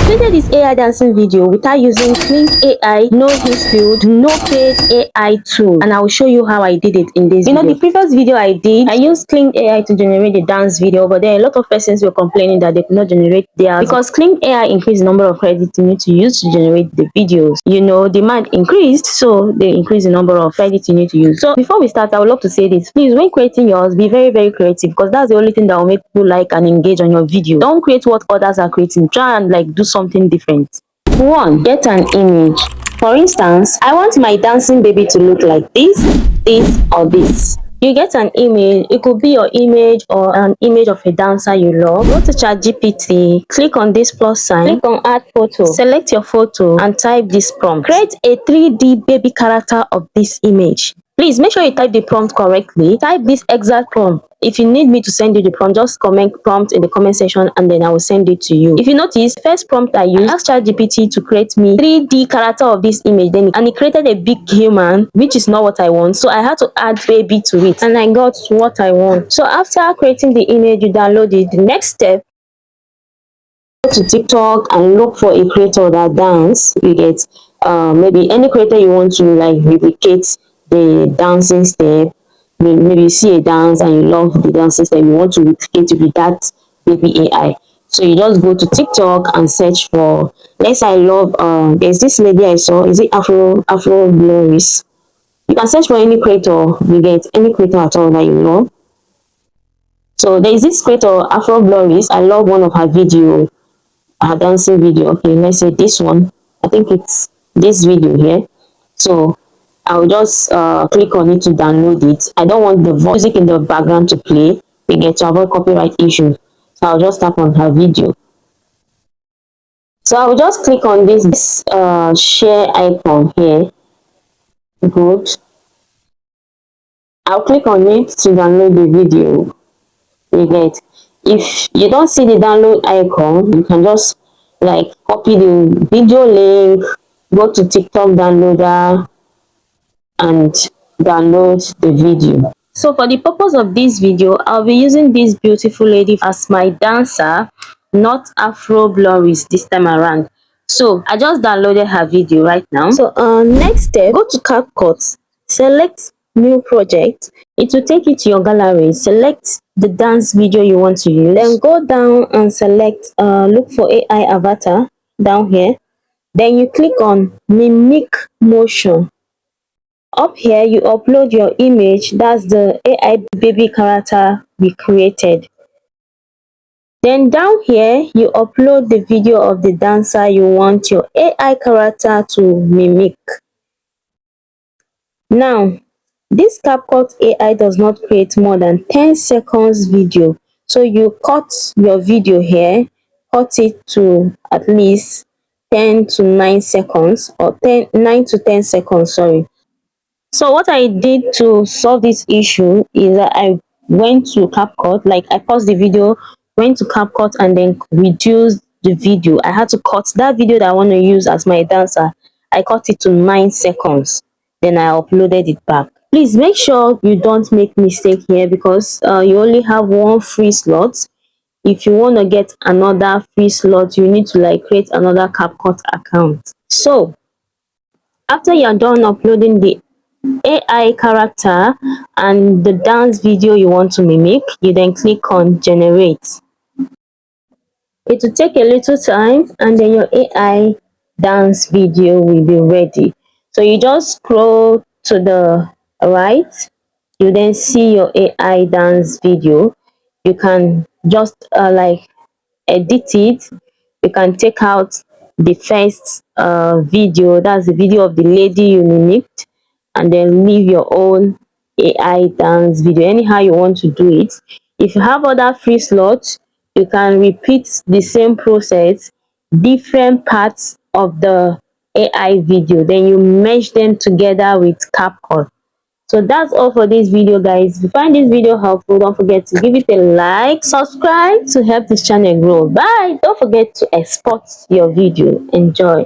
created this AI dancing video without using Kling AI, no Field, no paid AI tool, and I will show you how I did it in this video. The previous video I did, I used Kling AI to generate the dance video, but then a lot of persons were complaining that they could not generate theirs because Kling AI increased the number of credits you need to use to generate the videos. You know, demand increased, so they increased the number of credits you need to use. So before we start, I would love to say this: please, when creating yours, be very, very creative, because that's the only thing that will make people like and engage on your video. Don't create what others are creating. Try and like do something different. 1. Get an image. For instance, I want my dancing baby to look like this, or this. You get an image. It could be your image or an image of a dancer you love. Go to ChatGPT, click on this plus sign, click on add photo, select your photo and type this prompt. Create a 3D baby character of this image. Please make sure you type the prompt correctly. Type this exact prompt. If you need me to send you the prompt, just comment prompt in the comment section and then I will send it to you. If you notice, first prompt I used, I asked ChatGPT to create me 3D character of this image, and it created a big human, which is not what I want. So I had to add baby to it and I got what I want. So after creating the image, you download it. The next step, go to TikTok and look for a creator that dance. You get maybe any creator you want to like replicate the dancing step. Maybe you see a dance and you love the dancing step, you want to replicate it with that baby AI. So you just go to TikTok and search for, let's say I love there's this lady I saw, is it Afro Glories. You can search for any creator, you get any creator at all that you love. So there is this creator Afro Glories. I love one of her video, her dancing video. Okay, let's say this one. I think it's this video here. So I'll just click on it to download it. I don't want the music in the background to play. We get to avoid copyright issues. So I'll just tap on her video. So I'll just click on this share icon here. Good. I'll click on it to download the video. You get. If you don't see the download icon, you can just like copy the video link, go to TikTok downloader and download the video. So for the purpose of this video, I'll be using this beautiful lady as my dancer, not Afro Glories this time around. So I just downloaded her video right now. So next step, go to CapCut, select new project. It will take you to your gallery. Select the dance video you want to use, then go down and select look for AI avatar down here. Then you click on mimic motion. Up here, you upload your image. That's the AI baby character we created. Then down here, you upload the video of the dancer you want your AI character to mimic. Now, this CapCut AI does not create more than 10 seconds video. So you cut your video here, cut it to at least 10 to 9 seconds, or 9 to 10 seconds, sorry. So what I did to solve this issue is that I went to CapCut, like I paused the video, went to CapCut and then reduced the video. I had to cut that video that I want to use as my dancer. I cut it to 9 seconds. Then I uploaded it back. Please make sure you don't make mistake here, because you only have one free slot. If you want to get another free slot, you need to like create another CapCut account. So after you're done uploading the AI character and the dance video you want to mimic, you then click on generate. It will take a little time and then your AI dance video will be ready. So you just scroll to the right, you then see your AI dance video. You can just like edit it. You can take out the first video, that's the video of the lady you mimicked, and then leave your own AI dance video anyhow you want to do it. If you have other free slots, you can repeat the same process, different parts of the AI video, then you merge them together with CapCut. So that's all for this video, guys. If you find this video helpful, don't forget to give it a like, subscribe to help this channel grow. Bye. Don't forget to export your video. Enjoy.